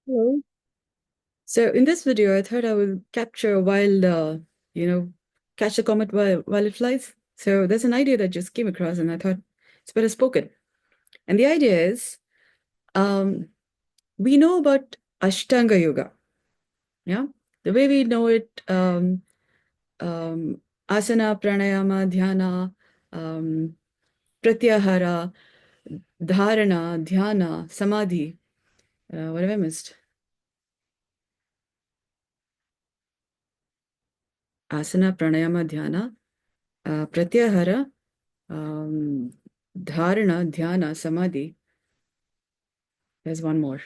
Hello. So in this video, I thought I will capture wild, catch the comet while it flies. So there's an idea that just came across, and I thought it's better spoken. And the idea is, um, we know about Ashtanga Yoga, yeah, the way we know it, asana, pranayama, dhyana, um, pratyahara, dharana, dhyana, samadhi. What have I missed? Asana, pranayama, dhyana, pratyahara, um, dharana, dhyana, samadhi. There's one more.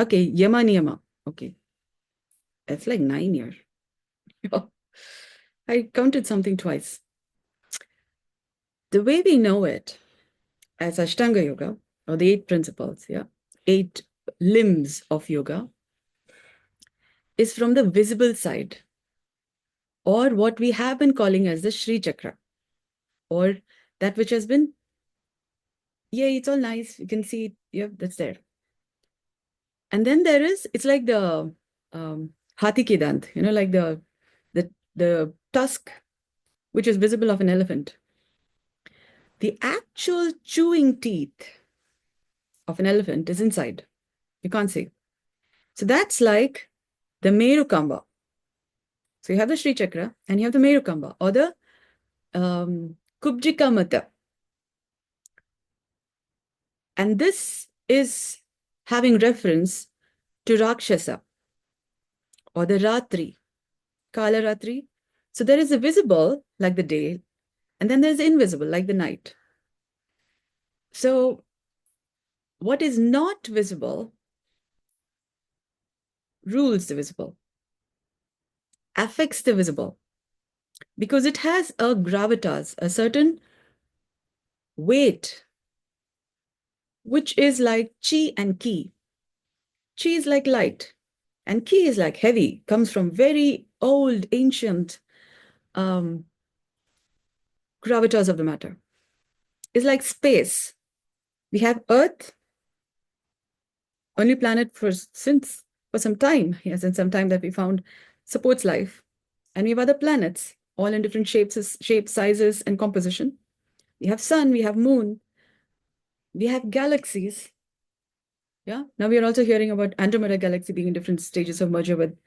Okay, yama niyama. Okay, that's like 9 years. I counted something twice. The way we know it as Ashtanga Yoga, or the eight principles, yeah, eight limbs of yoga, is from the visible side, or what we have been calling as the Sri Chakra, or that which has been, yeah, it's all nice. You can see it, yeah, that's there. And then there is, it's like the Hati Ki Dant, like the tusk, which is visible of an elephant. The actual chewing teeth of an elephant is inside. You can't see. So that's like the Meru Kamba. So you have the Sri Chakra and you have the Meru Kamba, or the Kubjika Mata. And this is having reference to Rakshasa, or the Ratri, Kala Ratri. So there is a visible, like the day, and then there's the invisible, like the night. So what is not visible rules the visible, affects the visible, because it has a gravitas, a certain weight, which is like chi and ki. Chi is like light, and ki is like heavy, comes from very old, ancient gravitas of the matter. It's like space. We have Earth, only planet for some time, yes, and some time that we found supports life. And we have other planets, all in different shapes, sizes, and composition. We have sun, we have moon, we have galaxies. Yeah. Now we are also hearing about Andromeda galaxy being in different stages of merger with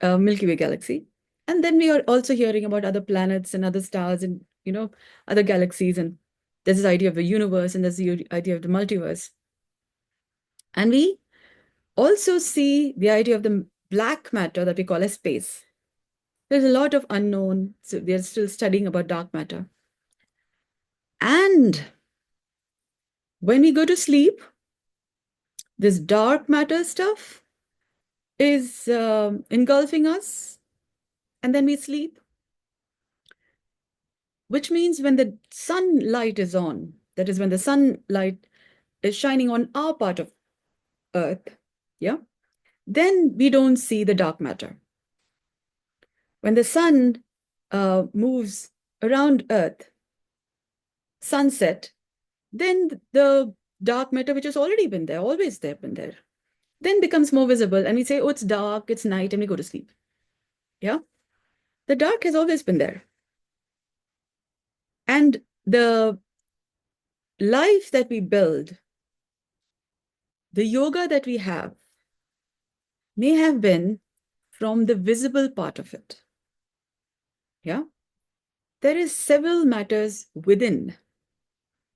Milky Way galaxy. And then we are also hearing about other planets and other stars and, other galaxies. And there's this idea of the universe and there's the idea of the multiverse. And we also see the idea of the black matter that we call as space. There's a lot of unknown. So they're still studying about dark matter. And when we go to sleep, this dark matter stuff is engulfing us, and then we sleep, which means when the sunlight is on, that is when the sunlight is shining on our part of Earth, yeah, then we don't see the dark matter. When the sun moves around Earth, sunset, then the dark matter, which has already been there, always there, been there, then becomes more visible. And we say, oh, it's dark, it's night, and we go to sleep. Yeah. The dark has always been there. And the life that we build, the yoga that we have, may have been from the visible part of it. Yeah. There is several matters within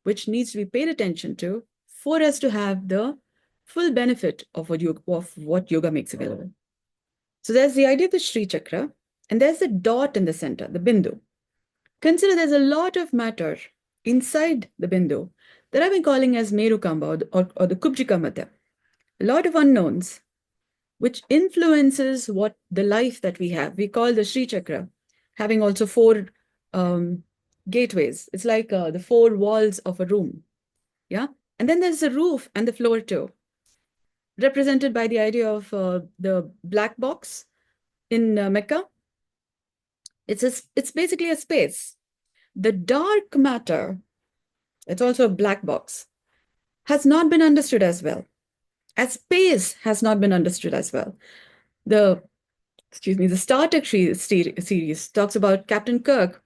which needs to be paid attention to for us to have the full benefit of what yoga makes available. So there's the idea of the Sri Chakra, and there's the dot in the center, the Bindu. Consider there's a lot of matter inside the Bindu that I've been calling as Meru Kamba or the Kubjika Mata. A lot of unknowns, which influences what the life that we have. We call the Sri Chakra, having also four gateways. It's like the four walls of a room. Yeah. And then there's the roof and the floor too, represented by the idea of the black box in Mecca. It's basically a space. The dark matter, it's also a black box, has not been understood as well. as space has not been understood as well. The Star Trek series talks about Captain Kirk.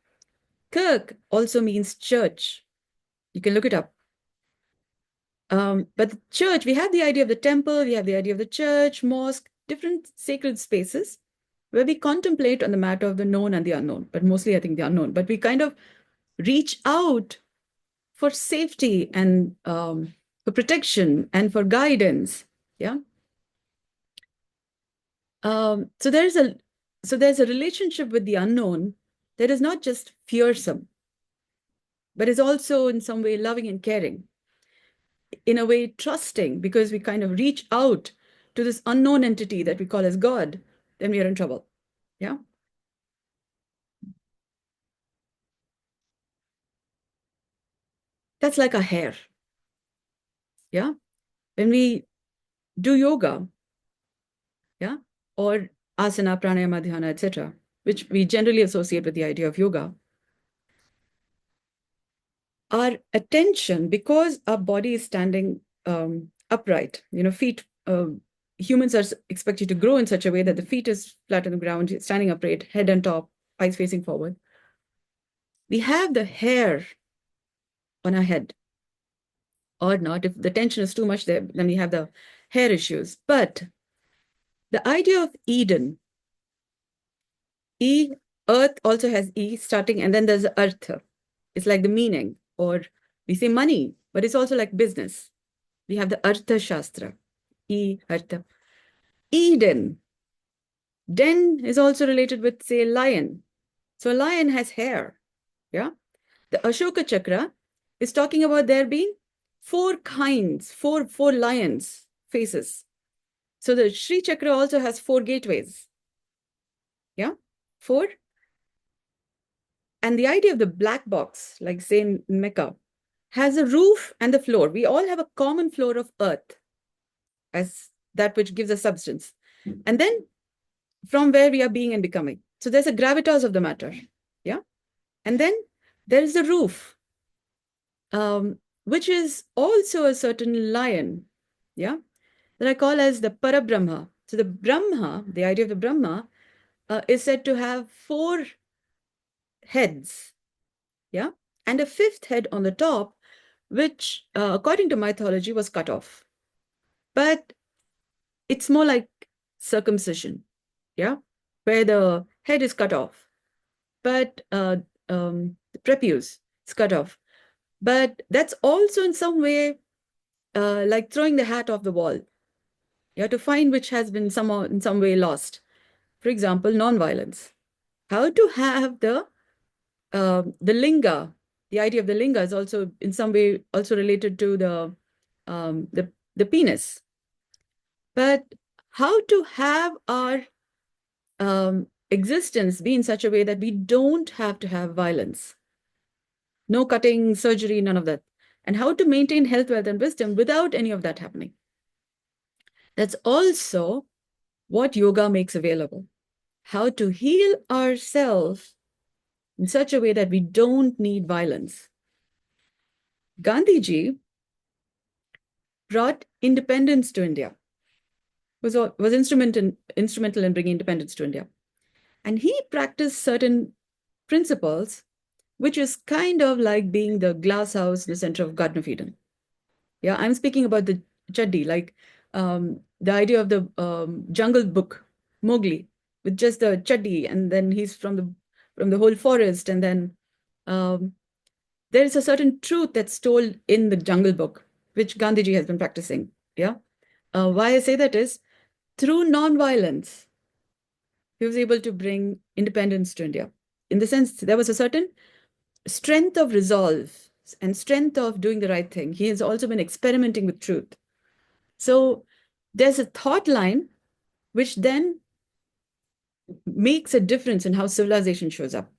Kirk also means church. You can look it up. But the church, we have the idea of the temple, we have the idea of the church, mosque, different sacred spaces where we contemplate on the matter of the known and the unknown, but mostly I think the unknown. But we kind of reach out for safety and for protection and for guidance. Yeah. So there's a relationship with the unknown that is not just fearsome, but is also in some way loving and caring, in a way trusting, because we kind of reach out to this unknown entity that we call as God, then we are in trouble. Yeah. That's like a hair. Yeah. When we do yoga, yeah, or asana, pranayama, dhyana, etc., which we generally associate with the idea of yoga, our attention, because our body is standing upright, feet, humans are expected to grow in such a way that the feet is flat on the ground, standing upright, head on top, eyes facing forward. We have the hair on our head, or not. If the tension is too much there, then we have the hair issues. But the idea of Eden, earth also has E starting, and then there's Artha. It's like the meaning, or we say money, but it's also like business. We have the Artha Shastra, Artha. Eden. Den is also related with, say, lion. So a lion has hair. Yeah. The Ashoka Chakra is talking about there being four lions faces. So the Sri Chakra also has four gateways. Yeah. Four. And the idea of the black box, like say in Mecca, has a roof and the floor. We all have a common floor of earth as that which gives us substance. And then from where we are being and becoming. So there's a gravitas of the matter. Yeah. And then there is the roof, which is also a certain lion. Yeah. That I call as the Parabrahma. So the Brahma, the idea of the Brahma, is said to have four heads. Yeah. And a fifth head on the top, which, according to mythology, was cut off. But it's more like circumcision. Yeah. Where the head is cut off. But the prepuce is cut off. But that's also in some way like throwing the hat off the wall. You have to find which has been somehow in some way lost. For example, non-violence. How to have the linga. The idea of the linga is also in some way also related to the penis. But how to have our existence be in such a way that we don't have to have violence. No cutting, surgery, none of that. And how to maintain health, wealth, and wisdom without any of that happening. That's also what yoga makes available. How to heal ourselves in such a way that we don't need violence. Gandhiji brought independence to India, was instrumental in bringing independence to India. And he practiced certain principles, which is kind of like being the glass house in the center of Garden of Eden. Yeah, I'm speaking about the chaddi, like the idea of the Jungle Book, Mowgli, with just the chaddi, and then he's from the whole forest, and then there is a certain truth that's told in the Jungle Book, which Gandhiji has been practicing. Yeah, why I say that is through non-violence, he was able to bring independence to India. In the sense, there was a certain strength of resolve and strength of doing the right thing. He has also been experimenting with truth. So there's a thought line which then makes a difference in how civilization shows up.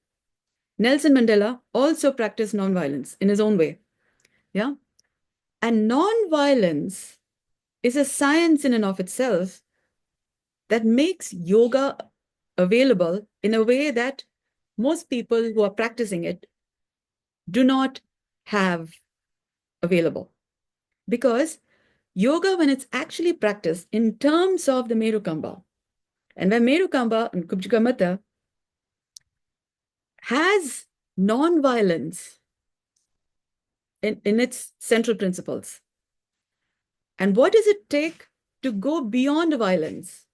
Nelson Mandela also practiced nonviolence in his own way. Yeah. And nonviolence is a science in and of itself that makes yoga available in a way that most people who are practicing it do not have available. Because yoga, when it's actually practiced in terms of the Merukamba, and when Merukamba and Kubjikamata has non-violence in its central principles. And what does it take to go beyond violence?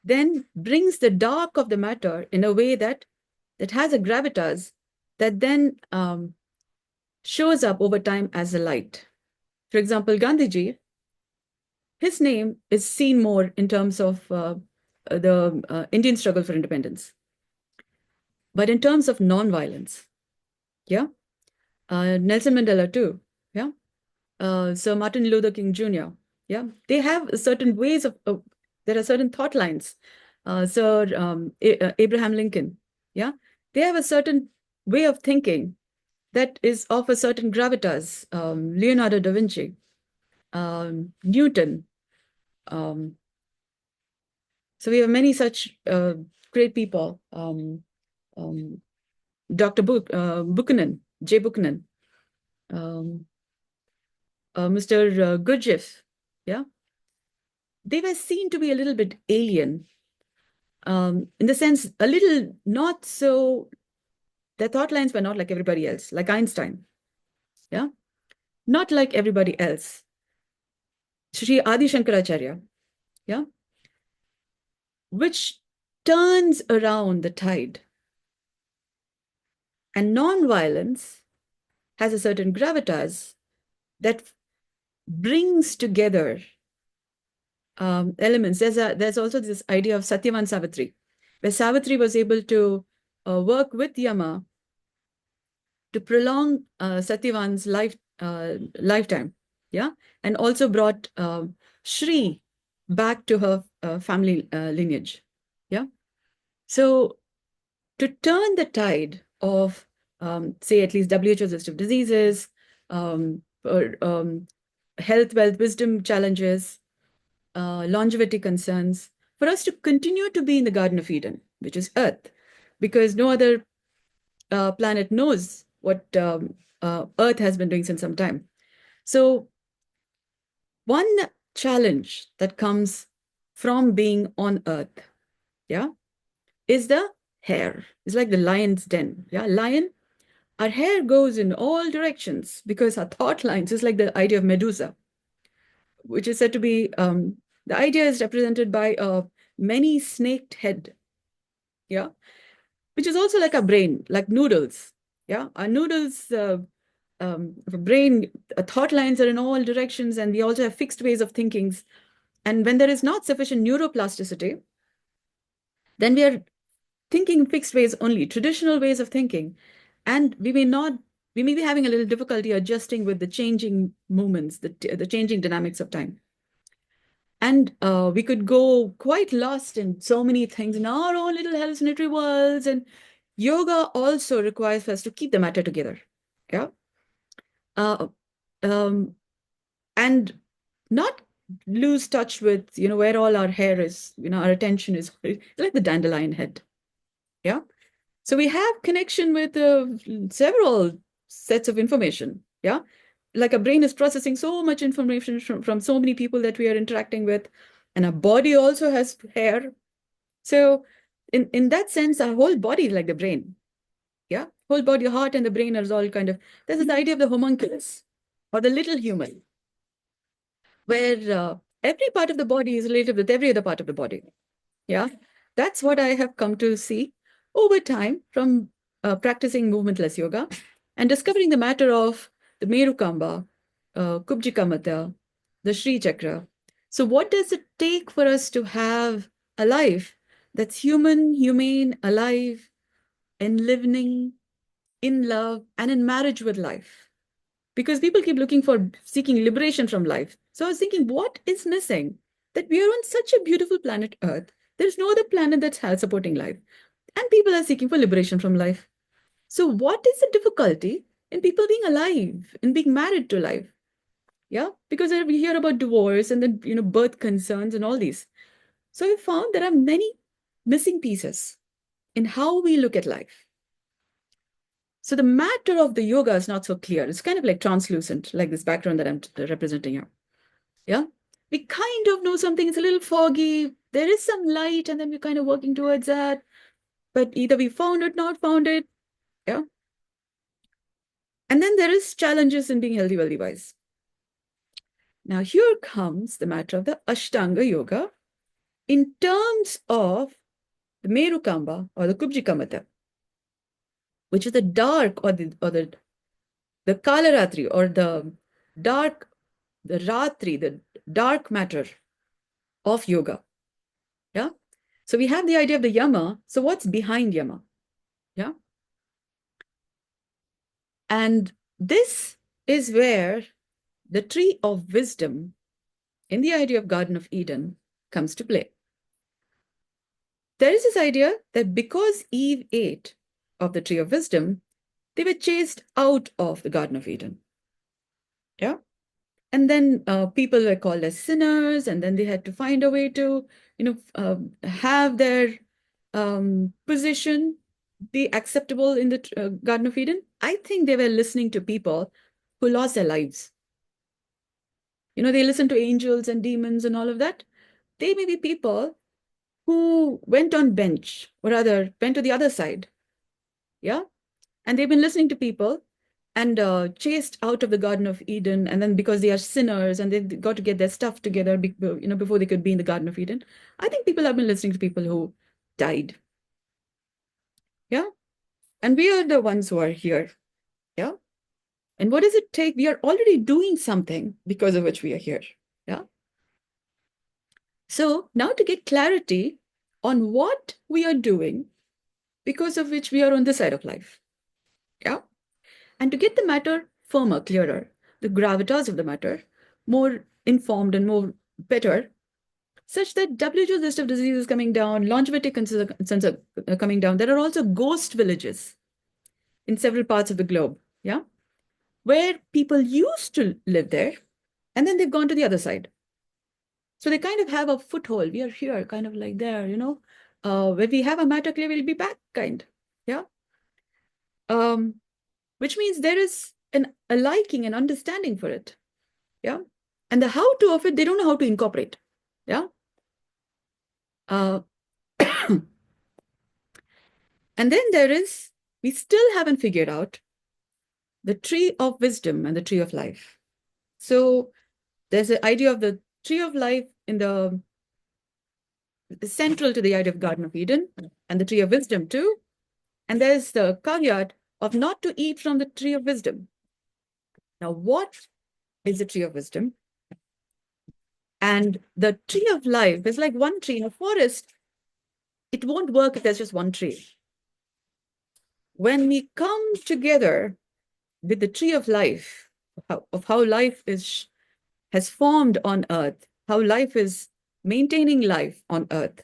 Then brings the dark of the matter in a way that has a gravitas that then shows up over time as a light. For example, Gandhiji, his name is seen more in terms of the Indian struggle for independence. But in terms of non-violence, yeah, Nelson Mandela too, yeah, Sir Martin Luther King Jr., yeah, they have certain ways of, there are certain thought lines. Sir Abraham Lincoln, yeah, they have a certain way of thinking that is of a certain gravitas. Leonardo da Vinci, Newton. So we have many such great people. Dr. Buchanan, J. Buchanan, Mr. Gurdjieff, yeah, they were seen to be a little bit alien, in the sense, a little not so, their thought lines were not like everybody else, like Einstein, yeah, not like everybody else. Sri Adi Shankaracharya, yeah, which turns around the tide. And non-violence has a certain gravitas that brings together elements. There's also this idea of Satyavan Savitri, where Savitri was able to work with Yama to prolong Satyavan's lifetime, yeah, and also brought Shri back to her family lineage, yeah. So to turn the tide of, say, at least WHO list of diseases, or health, wealth, wisdom challenges, longevity concerns, for us to continue to be in the Garden of Eden, which is Earth, because no other planet knows what Earth has been doing since some time. So one challenge that comes from being on Earth, yeah, is the hair. It's like the lion's den, yeah, lion. Our hair goes in all directions because our thought lines is like the idea of Medusa, which is said to be, the idea is represented by a many snaked head, yeah, which is also like a brain, like noodles, yeah. Our noodles, brain, thought lines are in all directions, and we also have fixed ways of thinking. And when there is not sufficient neuroplasticity, then we are thinking fixed ways only, traditional ways of thinking. And we may be having a little difficulty adjusting with the changing movements, the changing dynamics of time. And we could go quite lost in so many things in our own little hallucinatory worlds. And yoga also requires us to keep the matter together. Yeah. And not lose touch with, where all our hair is, our attention is. It's like the dandelion head. Yeah. So we have connection with several sets of information. Yeah. Like a brain is processing so much information from so many people that we are interacting with. And our body also has hair. So in that sense, our whole body is like the brain. Yeah. Whole body, heart and the brain are all kind of, this is the idea of the homunculus or the little human, where every part of the body is related with every other part of the body. Yeah. That's what I have come to see over time from practicing movementless yoga and discovering the matter of the Merukamba, Kubjikamata, the Sri Chakra. So what does it take for us to have a life that's human, humane, alive, and living in love and in marriage with life? Because people keep looking for seeking liberation from life. So I was thinking, what is missing? That we are on such a beautiful planet Earth. There's no other planet that's supporting life. And people are seeking for liberation from life. So what is the difficulty in people being alive, in being married to life? Yeah, because we hear about divorce and then, birth concerns and all these. So I found there are many missing pieces in how we look at life. So the matter of the yoga is not so clear. It's kind of like translucent, like this background that I'm representing here. Yeah. We kind of know something, it's a little foggy. There is some light, and then we're kind of working towards that. But either we found it, not found it. Yeah. And then there is challenges in being healthy, wealthy, wise. Now, here comes the matter of the Ashtanga Yoga in terms of the Merukamba or the Kubjikamata, which is the dark or the Kalaratri or the dark, the Ratri, the dark matter of yoga. Yeah. So we have the idea of the Yama. So what's behind Yama? Yeah. And this is where the tree of wisdom in the idea of Garden of Eden comes to play. There is this idea that because Eve ate of the tree of wisdom, they were chased out of the Garden of Eden. Yeah. And then people were called as sinners, and then they had to find a way to, have their position be acceptable in the Garden of Eden. I think they were listening to people who lost their lives. They listen to angels and demons and all of that. They may be people who went on bench, or rather went to the other side. Yeah. And they've been listening to people and chased out of the Garden of Eden. And then because they are sinners and they've got to get their stuff together, before they could be in the Garden of Eden. I think people have been listening to people who died. Yeah. And we are the ones who are here. Yeah. And what does it take? We are already doing something because of which we are here. Yeah. So now to get clarity on what we are doing because of which we are on this side of life. Yeah. And to get the matter firmer, clearer, the gravitas of the matter, more informed and more better, such that WHO's list of diseases coming down, longevity concerns are coming down. There are also ghost villages in several parts of the globe, yeah, where people used to live there, and then they've gone to the other side. So they kind of have a foothold. We are here, kind of like there, when we have a matter clear, we'll be back, kind, yeah. Which means there is a liking and understanding for it, yeah. And the how to of it, they don't know how to incorporate, yeah. Uh, and then we still haven't figured out the tree of wisdom and the tree of life. So there's the idea of the tree of life in the central to the idea of Garden of Eden, and the tree of wisdom too. And there's the caveat of not to eat from the tree of wisdom. Now, what is the tree of wisdom? And the tree of life is like one tree in a forest. It won't work if there's just one tree. When we come together with the tree of life, of how life has formed on earth, how life is maintaining life on earth,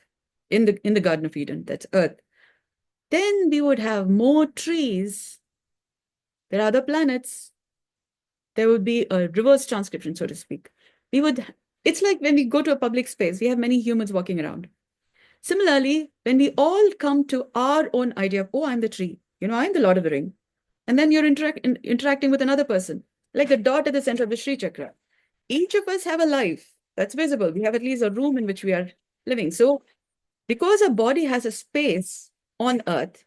in the Garden of Eden, that's earth, then we would have more trees. There are other planets. There would be a reverse transcription, so to speak. It's like when we go to a public space, we have many humans walking around. Similarly, when we all come to our own idea of, oh, I'm the tree, I'm the Lord of the Ring. And then you're interacting with another person, like a dot at the center of the Sri Chakra. Each of us have a life that's visible. We have at least a room in which we are living. So because a body has a space on earth,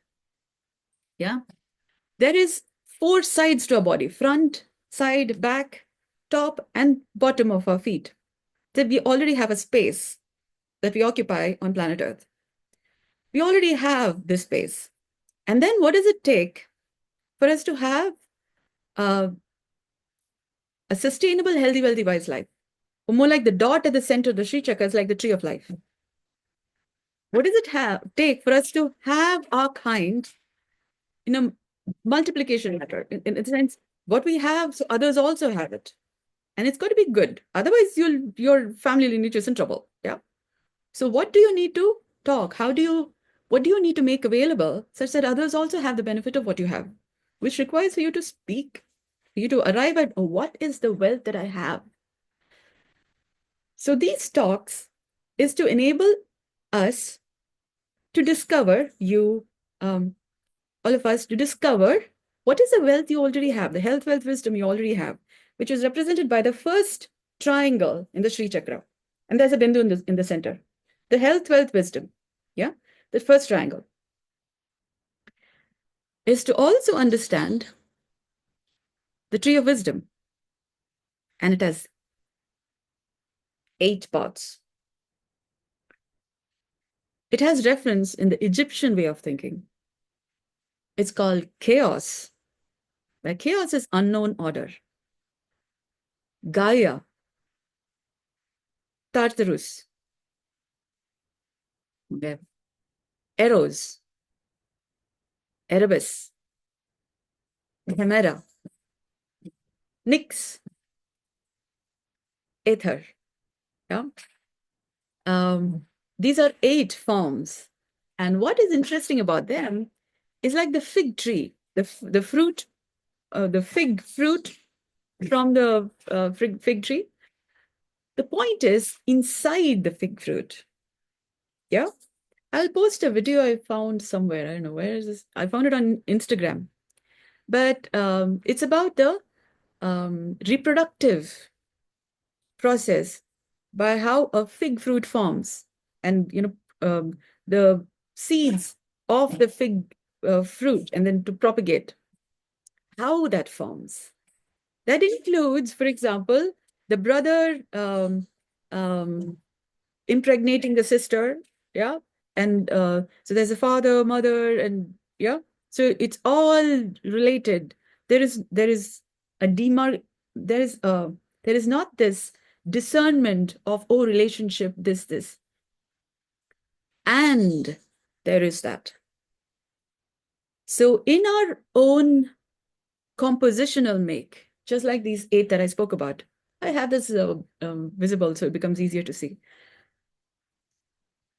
yeah, there is 4 sides to a body: front, side, back, top, and bottom of our feet. That we already have a space that we occupy on planet Earth. We already have this space. And then what does it take for us to have a sustainable, healthy, wealthy, wise life? Or more like the dot at the center of the Sri Chakra is like the tree of life. What does it take for us to have our kind in a multiplication matter? In a sense, what we have, so others also have it. And it's got to be good. Otherwise, your family lineage is in trouble. Yeah. So what do you need to talk? What do you need to make available such that others also have the benefit of what you have? Which requires for you to speak, for you to arrive at, oh, what is the wealth that I have? So these talks is to enable us to discover all of us to discover what is the wealth you already have, the health, wealth, wisdom you already have, which is represented by the first triangle in the Sri Chakra, and there's a bindu in the center. The health, wealth, wisdom, yeah, the first triangle, is to also understand the tree of wisdom, and it has 8 parts. It has reference in the Egyptian way of thinking. It's called chaos, where chaos is unknown order. Gaia, Tartarus, Eros, Erebus, Hemera, Nyx, Aether. Yeah. These are 8 forms. And what is interesting about them is like the fig tree, the fruit, the fig fruit from the fig tree. The point is inside the fig fruit. Yeah. I'll post a video I found somewhere. I don't know, where is this? I found it on Instagram. But it's about the reproductive process by how a fig fruit forms, and the seeds of the fig fruit, and then to propagate, how that forms. That includes, for example, the brother impregnating the sister, yeah, and so there's a father, mother, and yeah, so it's all related. There is a there is not this discernment of, oh, relationship, this, and there is that. So in our own compositional make, just like these 8 that I spoke about, I have this visible so it becomes easier to see.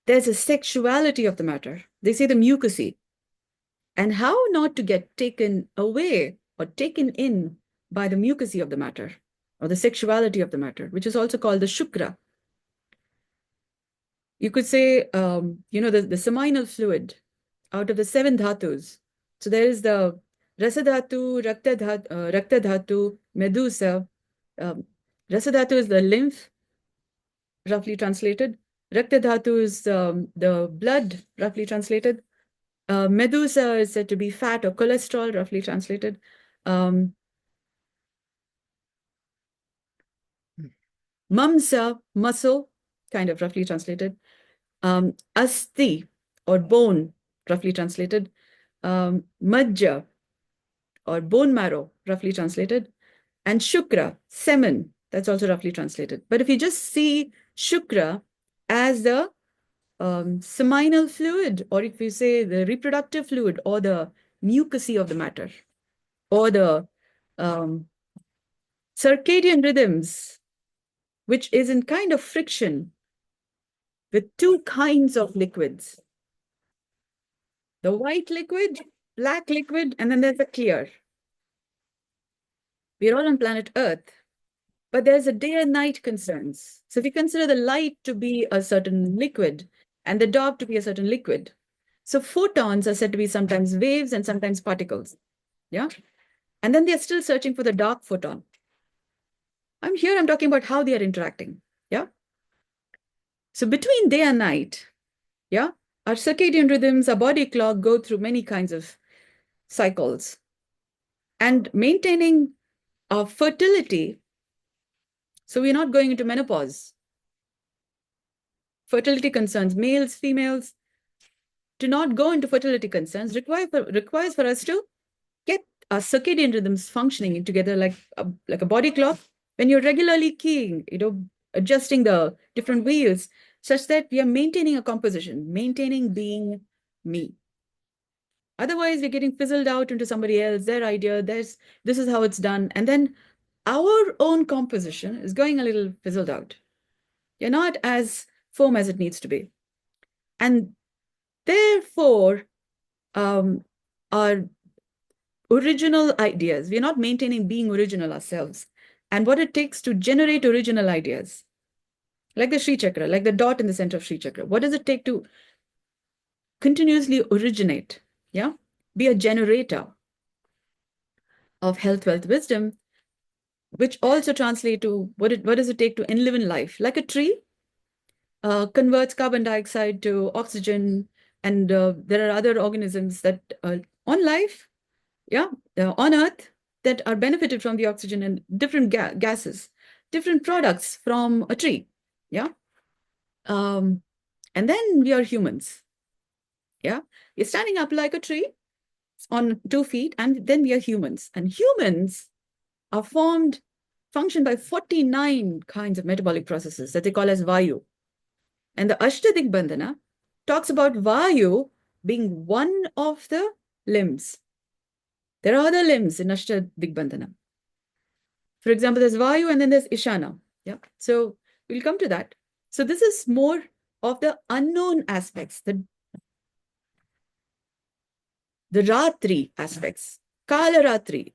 There's a sexuality of the matter. They say the mucousy, and how not to get taken away or taken in by the mucousy of the matter, or the sexuality of the matter, which is also called the shukra. You could say, the seminal fluid out of the 7 dhatus. So there is the rasadhatu, rakta dhatu, medusa. Rasadhatu is the lymph, roughly translated. Rakta dhatu is the blood, roughly translated. Medusa is said to be fat or cholesterol, roughly translated. Mamsa, muscle, kind of roughly translated. Asti, or bone, roughly translated. Majja, or bone marrow, roughly translated. And shukra, semen, that's also roughly translated. But if you just see shukra as the seminal fluid, or if you say the reproductive fluid, or the mucousy of the matter, or the circadian rhythms, which is in kind of friction with 2 kinds of liquids. The white liquid, black liquid, and then there's the clear. We're all on planet Earth, but there's a day and night concerns. So if you consider the light to be a certain liquid and the dark to be a certain liquid, so photons are said to be sometimes waves and sometimes particles. Yeah. And then they're still searching for the dark photon. I'm talking about how they are interacting. Yeah. So between day and night, yeah, our circadian rhythms, our body clock go through many kinds of cycles. And maintaining our fertility, so we're not going into menopause. Fertility concerns, males, females, to not go into fertility concerns requires for us to get our circadian rhythms functioning together like a body clock. When you're regularly keying, adjusting the different wheels such that we are maintaining a composition, maintaining being me. Otherwise, we're getting fizzled out into somebody else, their idea, this is how it's done. And then our own composition is going a little fizzled out. You're not as firm as it needs to be. And therefore, our original ideas, we're not maintaining being original ourselves. And what it takes to generate original ideas, like the Sri Chakra, like the dot in the center of Sri Chakra, what does it take to continuously originate? Yeah, be a generator of health, wealth, wisdom. which also translate to what does it take to live in life? Like a tree converts carbon dioxide to oxygen, and there are other organisms that on life, yeah, on Earth that are benefited from the oxygen and different gases, different products from a tree, yeah. And then we are humans, yeah. We're standing up like a tree on 2 feet, and then we are humans. And humans are functioned by 49 kinds of metabolic processes that they call as Vayu. And the Ashtadigbandhana talks about Vayu being one of the limbs. There are other limbs in Ashtadigbandhana. For example, there's Vayu and then there's Ishana. Yeah. So we'll come to that. So this is more of the unknown aspects, the Ratri aspects, Kala Ratri.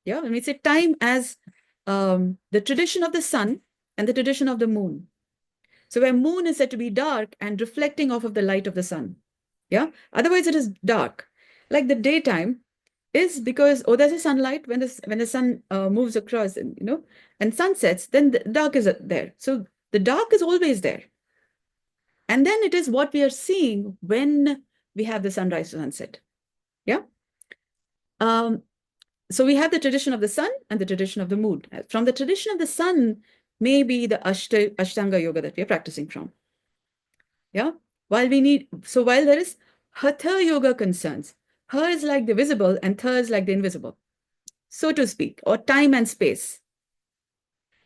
Yeah. When we say time as the tradition of the sun and the tradition of the moon. So where moon is said to be dark and reflecting off of the light of the sun. Yeah. Otherwise, it is dark. Like the daytime is because, oh, there's a sunlight when the sun moves across, and and sunsets, then the dark is there. So the dark is always there. And then it is what we are seeing when we have the sunrise to sunset. Yeah. So we have the tradition of the sun and the tradition of the moon. From the tradition of the sun, maybe the Ashtanga yoga that we are practicing from. Yeah. While there is Hatha yoga concerns, Ha is like the visible and Tha is like the invisible, so to speak, or time and space.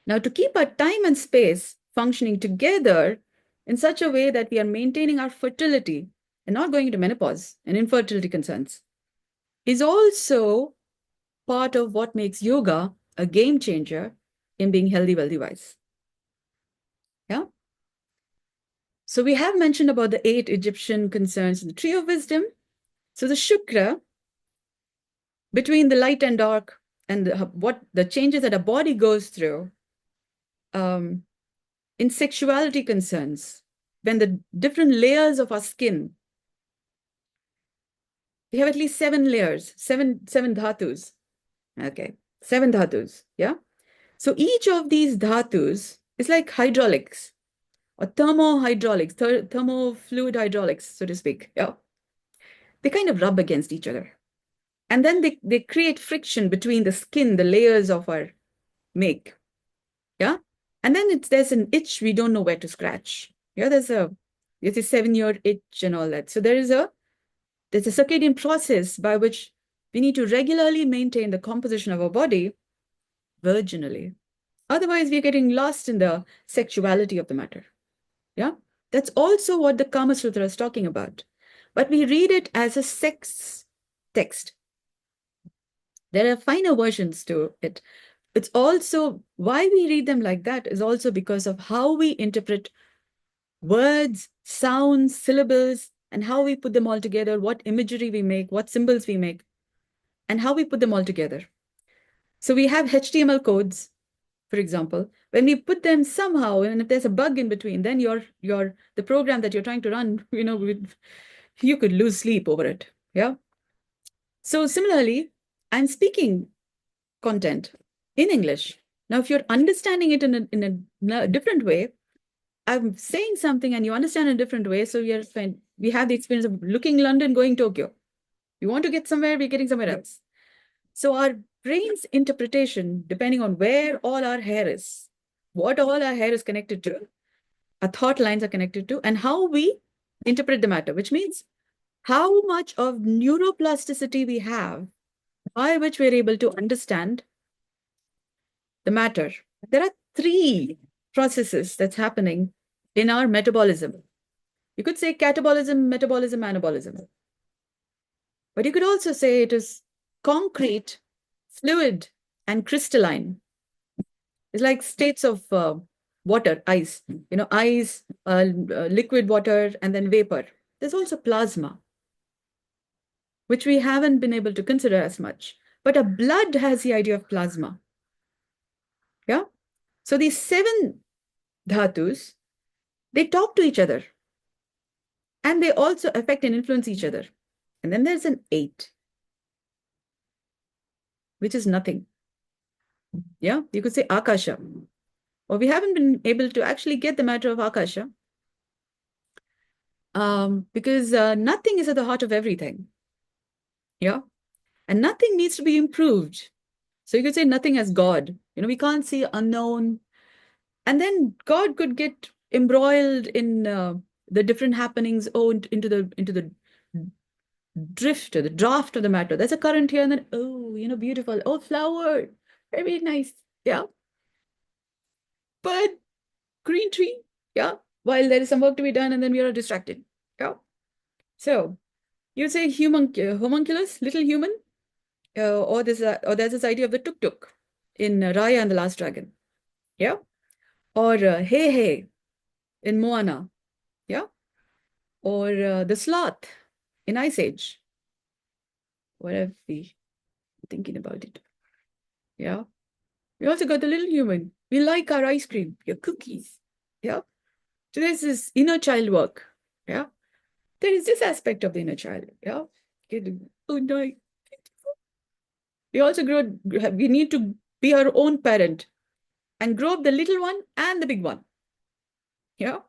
Now, to keep our time and space functioning together in such a way that we are maintaining our fertility and not going into menopause and infertility concerns is also part of what makes yoga a game changer in being healthy, wealthy, wise. Yeah. So we have mentioned about the 8 Egyptian concerns in the Tree of Wisdom. So the Shukra, between the light and dark and what the changes that a body goes through in sexuality concerns, when the different layers of our skin, we have at least 7 layers, seven dhatus. Okay, 7 dhatus. Yeah. So each of these dhatus is like hydraulics or thermohydraulics, thermofluid hydraulics, so to speak. Yeah. They kind of rub against each other. And then they create friction between the skin, the layers of our make. Yeah. And then there's an itch we don't know where to scratch. Yeah, there's a 7-year itch and all that. So there's a circadian process by which we need to regularly maintain the composition of our body virginally. Otherwise, we're getting lost in the sexuality of the matter. Yeah. That's also what the Kama Sutra is talking about. But we read it as a sex text. There are finer versions to it. It's also why we read them like that is also because of how we interpret words, sounds, syllables, and how we put them all together, what imagery we make, what symbols we make, and how we put them all together. So we have HTML codes, for example. When we put them somehow, and if there's a bug in between, then the program that you're trying to run, you could lose sleep over it. Yeah. So similarly, I'm speaking content in English. Now, if you're understanding it in a different way, I'm saying something and you understand in a different way. So we have the experience of looking London, going Tokyo. You want to get somewhere, we're getting somewhere else. So our brain's interpretation, depending on where all our hair is, what all our hair is connected to, our thought lines are connected to, and how we interpret the matter, which means how much of neuroplasticity we have by which we're able to understand the matter. There are 3 processes that's happening in our metabolism. You could say catabolism, metabolism, anabolism. But you could also say it is concrete, fluid, and crystalline. It's like states of water, ice, ice, liquid water, and then vapor. There's also plasma, which we haven't been able to consider as much. But a blood has the idea of plasma. Yeah. So these 7 dhatus, they talk to each other. And they also affect and influence each other. And then there's an 8, which is nothing. Yeah, you could say Akasha. Or we haven't been able to actually get the matter of Akasha because nothing is at the heart of everything. Yeah. And nothing needs to be improved. So you could say nothing as God. We can't see unknown. And then God could get embroiled in the different happenings, into the drift or the draft of the matter. There's a current here, and then, beautiful. Oh, flower. Very nice. Yeah. But green tree. Yeah. While there is some work to be done, and then we are distracted. Yeah. So you say homunculus, little human, or there's this idea of the tuk-tuk in Raya and the Last Dragon. Yeah. Or hey hey in Moana. Yeah. Or the sloth in Ice Age. What have we thinking about it? Yeah. We also got the little human. We like our ice cream, your cookies. Yeah. So there's this inner child work. Yeah. There is this aspect of the inner child. Yeah. Oh no. We also we need to be our own parent and grow up the little one and the big one. Yeah.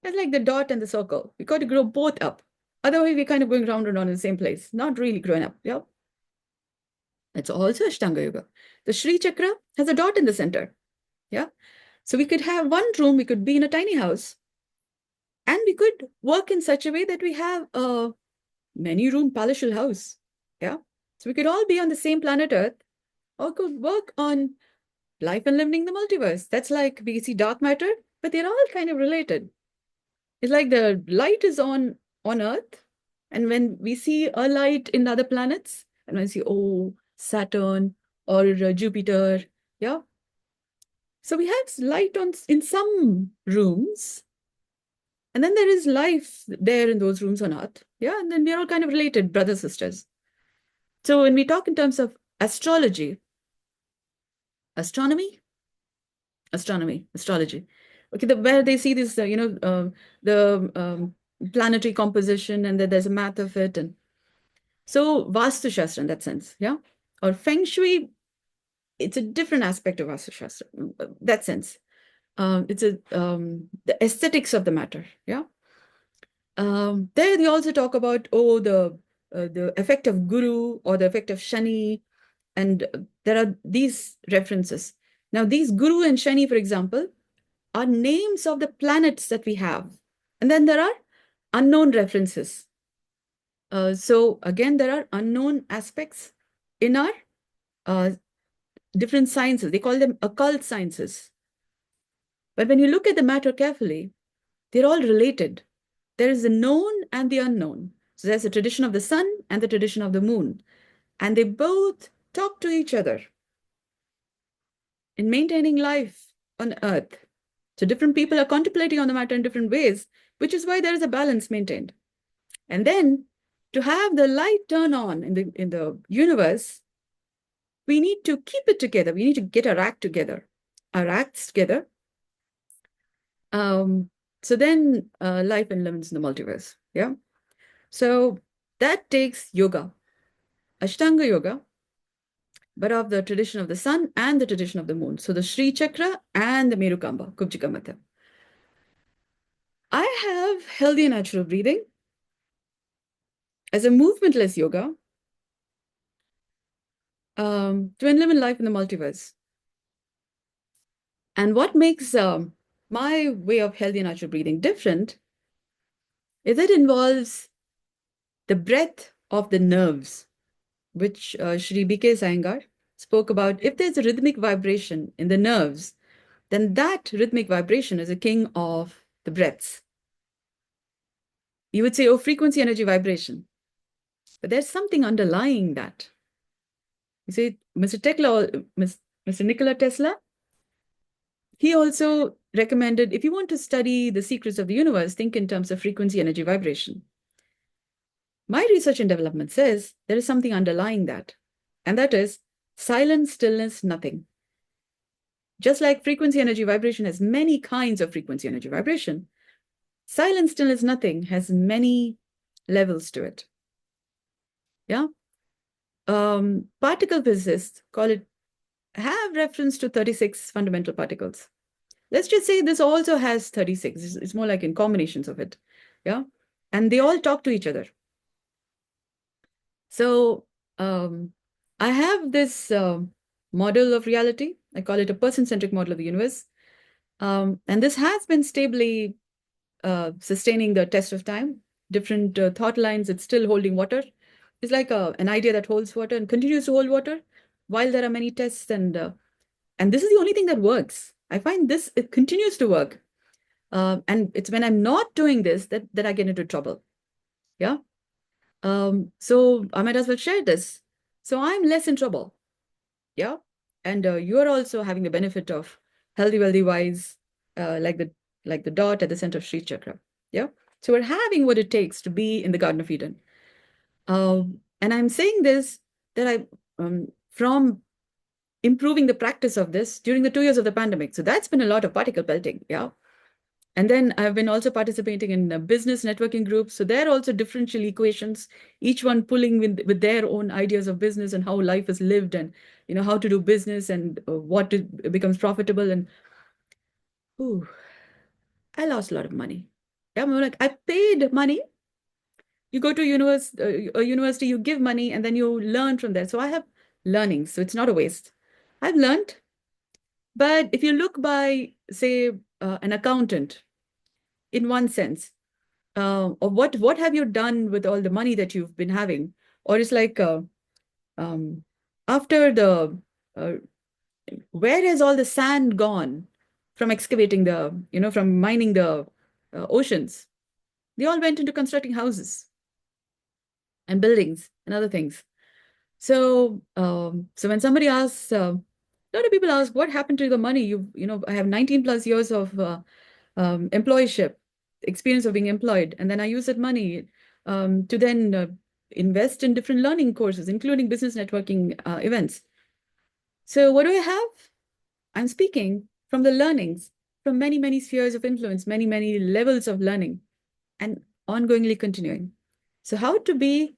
It's like the dot and the circle. We got to grow both up. Otherwise, we're kind of going round and round in the same place, not really growing up. Yeah. It's also Ashtanga Yoga. The Sri Chakra has a dot in the center. Yeah. So we could have one room, we could be in a tiny house, and we could work in such a way that we have a many room palatial house. Yeah. So we could all be on the same planet Earth or could work on life and living the multiverse. That's like we see dark matter, but they're all kind of related. It's like the light is on Earth, and when we see a light in other planets, and when we see, Saturn or Jupiter, yeah. So we have light in some rooms, and then there is life there in those rooms on Earth, yeah. And then we are all kind of related, brothers, sisters. So when we talk in terms of astrology, astronomy, astrology. Okay, where they see this, the planetary composition, and that there's a math of it, and so Vastu Shastra in that sense, yeah, or Feng Shui. It's a different aspect of Vastu Shastra, that sense. It's the aesthetics of the matter, yeah. There they also talk about the effect of Guru or the effect of Shani, and there are these references. Now, these Guru and Shani, for example, are names of the planets that we have. And then there are unknown references. So again, there are unknown aspects in our different sciences. They call them occult sciences. But when you look at the matter carefully, they're all related. There is the known and the unknown. So there's the tradition of the sun and the tradition of the moon. And they both talk to each other in maintaining life on Earth. So different people are contemplating on the matter in different ways, which is why there is a balance maintained. And then to have the light turn on in the universe, we need to keep it together. We need to get our acts together. So then life and limits in the multiverse. Yeah. So that takes yoga, Ashtanga yoga, but of the tradition of the sun and the tradition of the moon. So the Sri Chakra and the Merukamba, Kubjika Mata. I have healthy and natural breathing as a movementless yoga to enliven life in the multiverse. And what makes my way of healthy and natural breathing different is it involves the breath of the nerves, which Sri B.K. Iyengar spoke about. If there's a rhythmic vibration in the nerves, then that rhythmic vibration is a king of the breaths. You would say, frequency, energy, vibration. But there's something underlying that. You see, Mr. Nikola Tesla, he also recommended, if you want to study the secrets of the universe, think in terms of frequency, energy, vibration. My research and development says there is something underlying that, and that is silence, stillness, nothing. Just like frequency, energy, vibration has many kinds of frequency, energy, vibration, silence, stillness, nothing has many levels to it. Yeah. Particle physicists call it have reference to 36 fundamental particles. Let's just say this also has 36. It's more like in combinations of it. Yeah. And they all talk to each other. So I have this model of reality. I call it a person-centric model of the universe. And this has been stably sustaining the test of time. Different thought lines, it's still holding water. It's like an idea that holds water and continues to hold water while there are many tests. And this is the only thing that works. I find this, it continues to work. And it's when I'm not doing this that I get into trouble. Yeah. So I might as well share this. So I'm less in trouble. Yeah. And you're also having the benefit of healthy, wealthy, wise, like the dot at the center of Sri Chakra. Yeah. So we're having what it takes to be in the Garden of Eden. And I'm saying this that from improving the practice of this during the 2 years of the pandemic. So that's been a lot of particle pelting. Yeah. And then I've been also participating in business networking groups. So they're also differential equations, each one pulling with their own ideas of business and how life is lived and, how to do business and what becomes profitable. And ooh, I lost a lot of money. Yeah, I'm like, I paid money. You go to a university, you give money, and then you learn from there. So I have learning. So it's not a waste. I've learned. But if you look by, say, an accountant, in one sense, or what have you done with all the money that you've been having? Or it's like um, after the where has all the sand gone from excavating from mining the oceans? They all went into constructing houses and buildings and other things. So when somebody asks, a lot of people ask, what happened to the money? I have 19 plus years of employship, experience of being employed. And then I use that money to then invest in different learning courses, including business networking events. So what do I have? I'm speaking from the learnings from many, many spheres of influence, many, many levels of learning and ongoingly continuing. So how to be,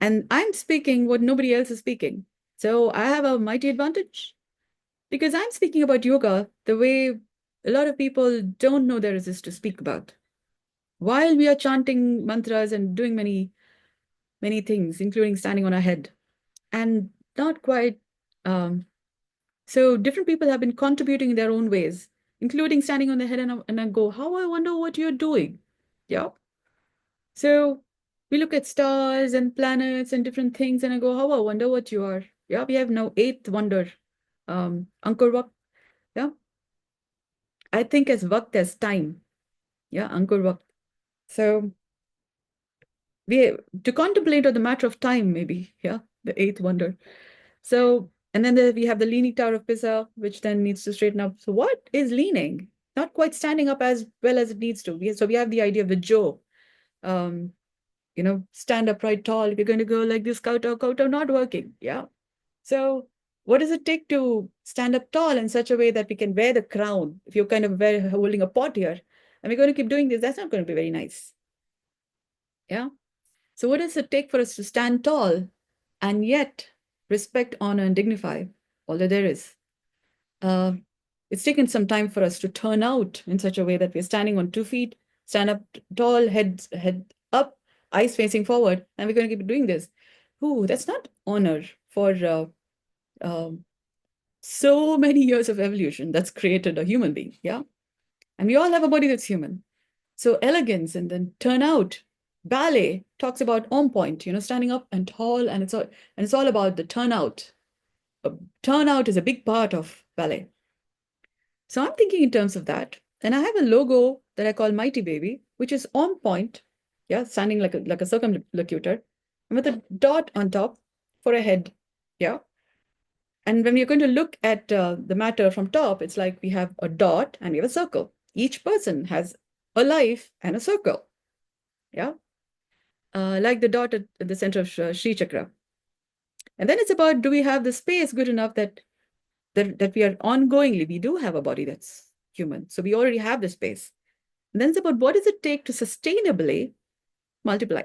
and I'm speaking what nobody else is speaking. So I have a mighty advantage because I'm speaking about yoga the way a lot of people don't know there is this to speak about. While we are chanting mantras and doing many, many things, including standing on our head, and not quite. So different people have been contributing in their own ways, including standing on their head and I go, how I wonder what you're doing. Yeah. So we look at stars and planets and different things, and I go, how I wonder what you are. Yeah, we have now eighth wonder, Ankur Vakt. Yeah. I think as Vakt as time. Yeah, Ankur Vakt. So we to contemplate on the matter of time, maybe, yeah, the eighth wonder. So, and then we have the leaning tower of Pisa, which then needs to straighten up. So what is leaning? Not quite standing up as well as it needs to. So we have the idea of the Joe, um, stand upright tall. If you're going to go like this, kowtow, not working. Yeah. So what does it take to stand up tall in such a way that we can wear the crown? If you're kind of holding a pot here, and we're going to keep doing this, that's not going to be very nice. Yeah. So what does it take for us to stand tall and yet respect, honor, and dignify all that there is? It's taken some time for us to turn out in such a way that we're standing on 2 feet, stand up tall, head up, eyes facing forward, and we're going to keep doing this. Ooh, that's not honor for so many years of evolution that's created a human being. Yeah. And we all have a body that's human. So elegance and then turnout. Ballet talks about on point, standing up and tall, and it's all about the turnout. Turnout is a big part of ballet. So I'm thinking in terms of that. And I have a logo that I call Mighty Baby, which is on point, yeah, standing like a circumlocutor, and with a dot on top for a head, yeah. And when we're going to look at the matter from top, it's like we have a dot and we have a circle. Each person has a life and a circle, yeah. Like the dot at the center of Sri Chakra. And then it's about, do we have the space good enough that we are ongoingly, we do have a body that's human. So we already have the space. And then it's about what does it take to sustainably multiply,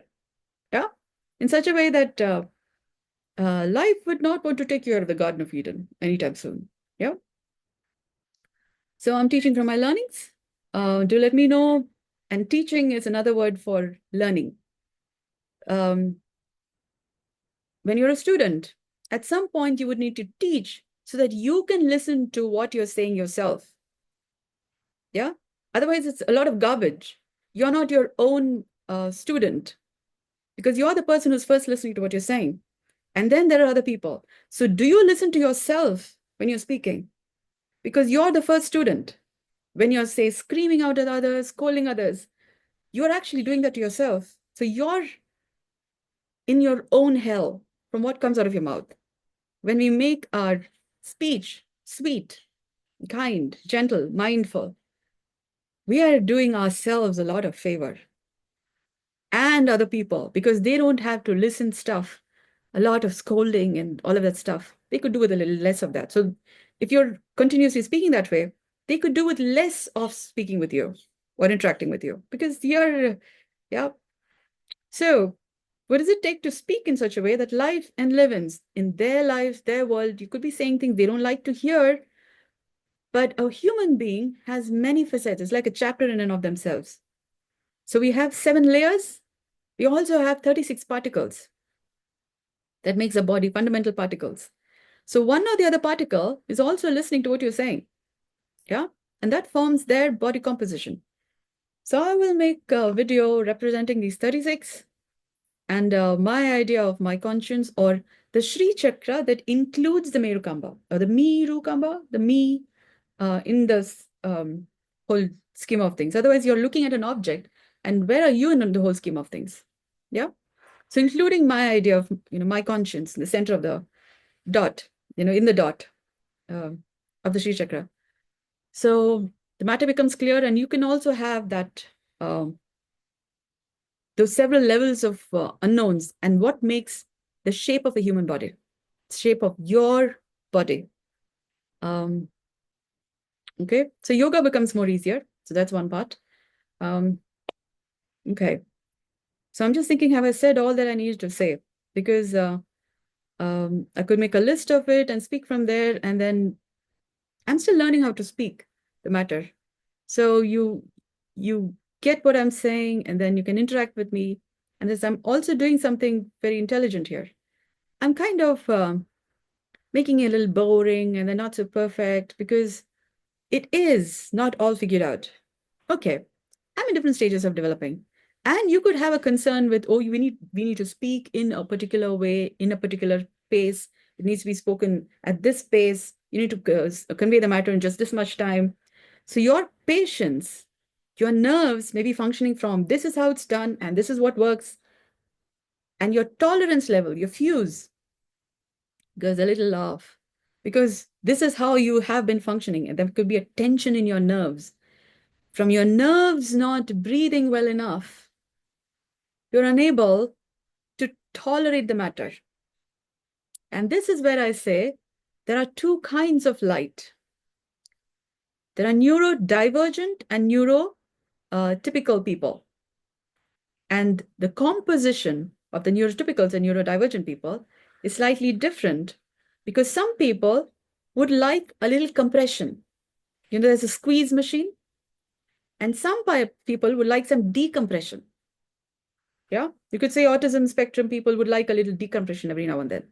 yeah, in such a way that life would not want to take you out of the Garden of Eden anytime soon. Yeah. So I'm teaching from my learnings. Do let me know. And teaching is another word for learning. Um, when you're a student, at some point you would need to teach so that you can listen to what you're saying yourself. Yeah. Otherwise, it's a lot of garbage. You're not your own student because you're the person who's first listening to what you're saying. And then there are other people. So do you listen to yourself when you're speaking? Because you're the first student. When you're, say, screaming out at others, scolding others, you're actually doing that to yourself. So you're in your own hell from what comes out of your mouth. When we make our speech sweet, kind, gentle, mindful, we are doing ourselves a lot of favor and other people because they don't have to listen stuff, a lot of scolding and all of that stuff. They could do with a little less of that. So if you're continuously speaking that way, they could do with less of speaking with you or interacting with you because you're, yeah. So what does it take to speak in such a way that life and live in their lives, their world, you could be saying things they don't like to hear, but a human being has many facets. It's like a chapter in and of themselves. So we have 7 layers. We also have 36 particles. That makes a body, fundamental particles. So one or the other particle is also listening to what you're saying. Yeah. And that forms their body composition. So I will make a video representing these 36 and my idea of my conscience or the Sri Chakra that includes the Merukamba or the Mirukamba, the me in this whole scheme of things. Otherwise, you're looking at an object and where are you in the whole scheme of things? Yeah. So including my idea of, my conscience in the center of the dot, in the dot of the Sri Chakra. So the matter becomes clear and you can also have that, those several levels of unknowns and what makes the shape of a human body, shape of your body. Okay, so yoga becomes more easier. So that's one part. Okay, so I'm just thinking, have I said all that I needed to say? Because I could make a list of it and speak from there, and then I'm still learning how to speak the matter. So you get what I'm saying, and then you can interact with me. And this, I'm also doing something very intelligent here. I'm kind of making it a little boring and then not so perfect because it is not all figured out. Okay, I'm in different stages of developing. And you could have a concern with, oh, we need to speak in a particular way, in a particular pace. It needs to be spoken at this pace. You need to convey the matter in just this much time. So your patience, your nerves may be functioning from this is how it's done and this is what works. And your tolerance level, your fuse, goes a little off because this is how you have been functioning. And there could be a tension in your nerves. From your nerves not breathing well enough, you're unable to tolerate the matter. And this is where I say there are 2 kinds of light. There are neurodivergent and neurotypical people. And the composition of the neurotypicals and neurodivergent people is slightly different because some people would like a little compression. There's a squeeze machine, and some people would like some decompression. Yeah, you could say autism spectrum people would like a little decompression every now and then.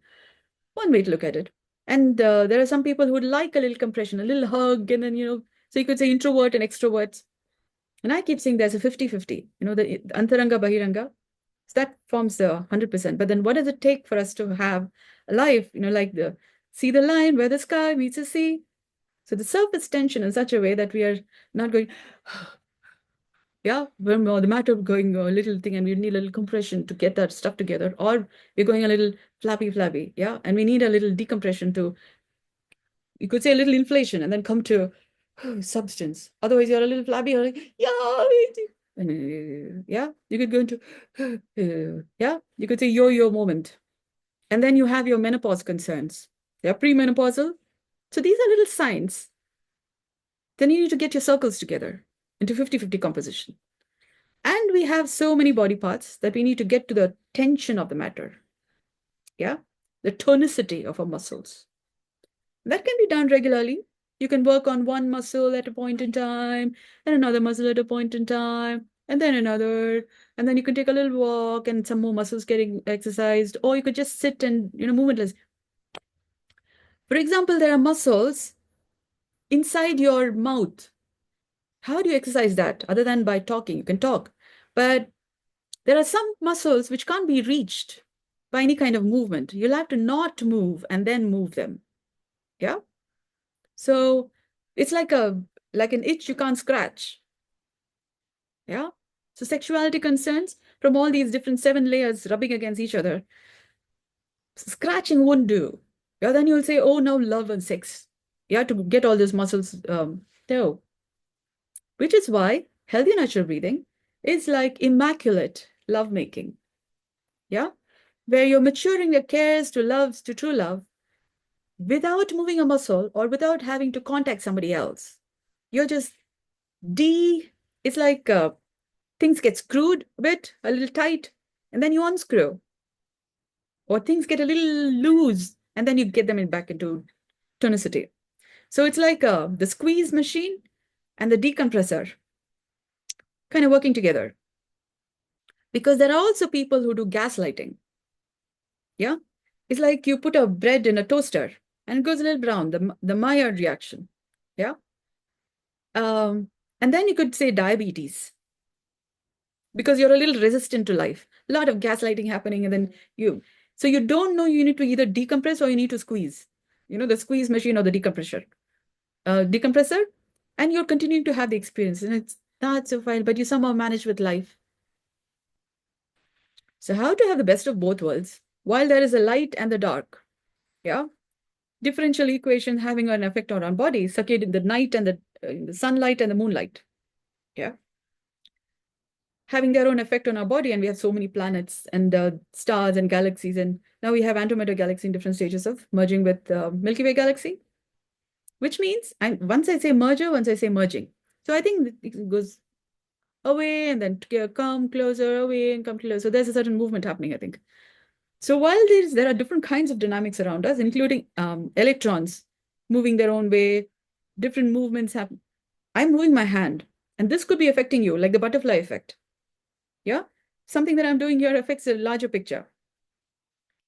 One way to look at it. And there are some people who would like a little compression, a little hug, and then, so you could say introvert and extroverts. And I keep saying there's a 50-50, the antaranga, bahiranga. So that forms the 100%. But then what does it take for us to have a life, like see the line where the sky meets the sea? So the surface tension in such a way that we are not going, yeah, the matter of going a little thing and we need a little compression to get that stuff together, or we're going a little flappy, yeah, and we need a little decompression to, you could say a little inflation and then come to substance. Otherwise, you're a little flabby, you're like, yeah, and, yeah, you could go into, yeah, you could say yo-yo moment. And then you have your menopause concerns. They're premenopausal. So these are little signs. Then you need to get your circles together into 50-50 composition. And we have so many body parts that we need to get to the tension of the matter. Yeah. the tonicity of our muscles. That can be done regularly. You can work on one muscle at a point in time, and another muscle at a point in time, and then another. And then you can take a little walk and some more muscles getting exercised, or you could just sit and, movementless. For example, there are muscles inside your mouth. How do you exercise that other than by talking? You can talk, but there are some muscles which can't be reached by any kind of movement. You'll have to not move and then move them. Yeah. So it's like an itch you can't scratch. Yeah. So sexuality concerns from all these different 7 layers rubbing against each other. Scratching won't do. Yeah, then you'll say, oh, now love and sex. You have to get all those muscles no. Which is why healthy natural breathing is like immaculate lovemaking. Yeah. Where you're maturing your cares to loves to true love without moving a muscle or without having to contact somebody else. You're just it's like things get screwed a bit, a little tight, and then you unscrew. Or things get a little loose, and then you get them back into tonicity. So it's like the squeeze machine and the decompressor kind of working together. Because there are also people who do gaslighting. Yeah? It's like you put a bread in a toaster and it goes a little brown, the Maillard reaction. Yeah? And then you could say diabetes. Because you're a little resistant to life. A lot of gaslighting happening, and then so you don't know, you need to either decompress or you need to squeeze. The squeeze machine or the decompressor, and you're continuing to have the experience, and it's not so fine, but you somehow manage with life. So how to have the best of both worlds while there is a light and the dark? Yeah. Differential equation having an effect on our body, circadian, the night and the sunlight and the moonlight. Yeah. Having their own effect on our body, and we have so many planets and stars and galaxies, and now we have Andromeda galaxy in different stages of merging with Milky Way galaxy, which means, and once I say merger, once I say merging. So I think it goes away and then come closer, away and come closer. So there's a certain movement happening, I think. So while there are different kinds of dynamics around us, including electrons moving their own way, different movements happen. I'm moving my hand, and this could be affecting you, like the butterfly effect. Yeah, something that I'm doing here affects a larger picture.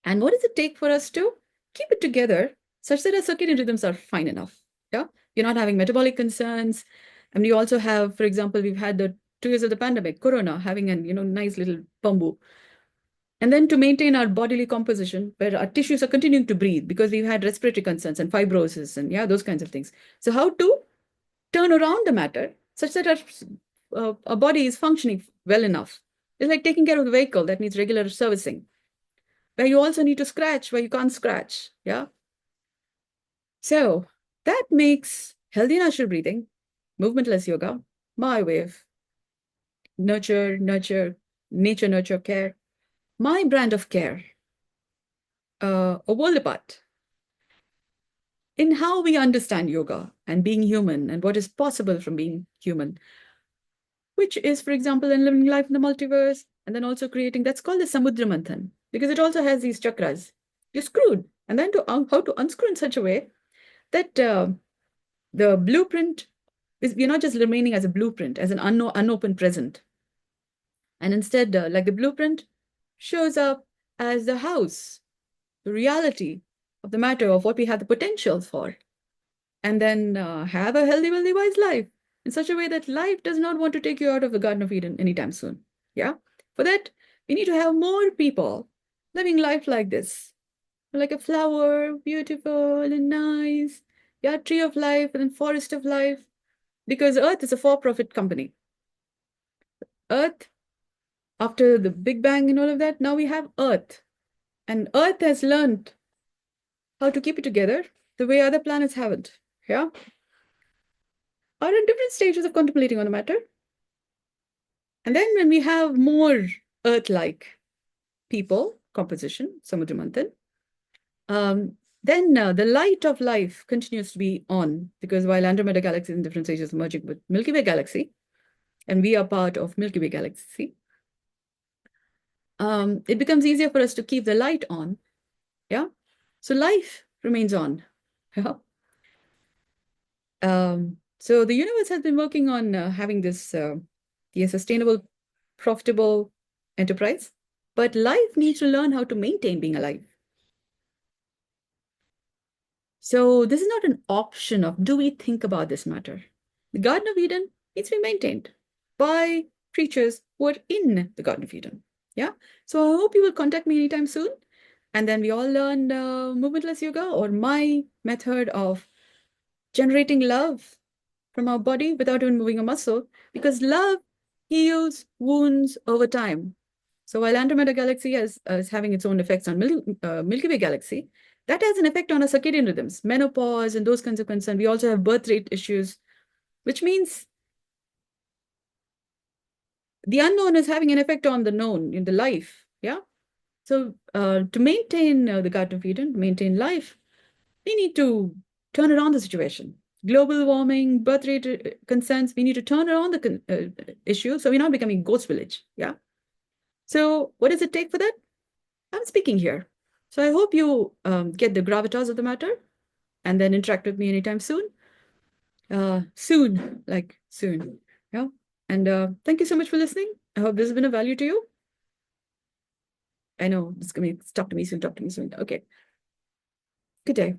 And what does it take for us to keep it together such that our circadian rhythms are fine enough? Yeah, you're not having metabolic concerns. And you also have, for example, we've had the 2 years of the pandemic, Corona, having a nice little bamboo. And then to maintain our bodily composition, where our tissues are continuing to breathe because we've had respiratory concerns and fibrosis and those kinds of things. So how to turn around the matter such that our body is functioning well enough. It's like taking care of the vehicle that needs regular servicing, where you also need to scratch where you can't scratch. Yeah. So that makes healthy natural breathing, movementless yoga, my way of nature, nurture care, my brand of care, a world apart in how we understand yoga and being human and what is possible from being human, which is, for example, in living life in the multiverse, and then also creating, that's called the Samudra Manthan, because it also has these chakras. You're screwed. And then how to unscrew in such a way that the blueprint is, we're not just remaining as a blueprint, as an unopened present. And instead, like the blueprint shows up as the house, the reality of the matter of what we have the potential for. And then have a healthy, wealthy, wise life in such a way that life does not want to take you out of the Garden of Eden anytime soon. Yeah. For that, we need to have more people living life like this, like a flower, beautiful and nice. Yeah, tree of life and then forest of life. Because Earth is a for-profit company. Earth, after the Big Bang and all of that, now we have Earth. And Earth has learned how to keep it together the way other planets haven't. Yeah. Are in different stages of contemplating on the matter. And then when we have more Earth-like people, composition, Samudra Manthan, then the light of life continues to be on, because while Andromeda galaxy is in different stages of merging with Milky Way galaxy, and we are part of Milky Way galaxy, it becomes easier for us to keep the light on, yeah, So life remains on. Yeah. So the universe has been working on having this be a sustainable, profitable enterprise. But life needs to learn how to maintain being alive. So this is not an option of do we think about this matter. The Garden of Eden needs to be maintained by creatures who are in the Garden of Eden. Yeah. So I hope you will contact me anytime soon. And then we all learn movementless yoga or my method of generating love from our body without even moving a muscle, because love heals wounds over time. So while Andromeda Galaxy is having its own effects on Milky Way Galaxy, that has an effect on our circadian rhythms, menopause and those kinds of concerns. We also have birth rate issues, which means the unknown is having an effect on the known in the life. Yeah. So to maintain the Garden of Eden, maintain life, we need to turn around the situation. Global warming, birth rate concerns, we need to turn around the issue so we're not becoming ghost village. Yeah. So what does it take for that? I'm speaking here. So I hope you get the gravitas of the matter and then interact with me anytime soon. Soon, like soon. Yeah. And thank you so much for listening. I hope this has been of value to you. I know it's going to be talk to me soon, talk to me soon. Okay. Good day.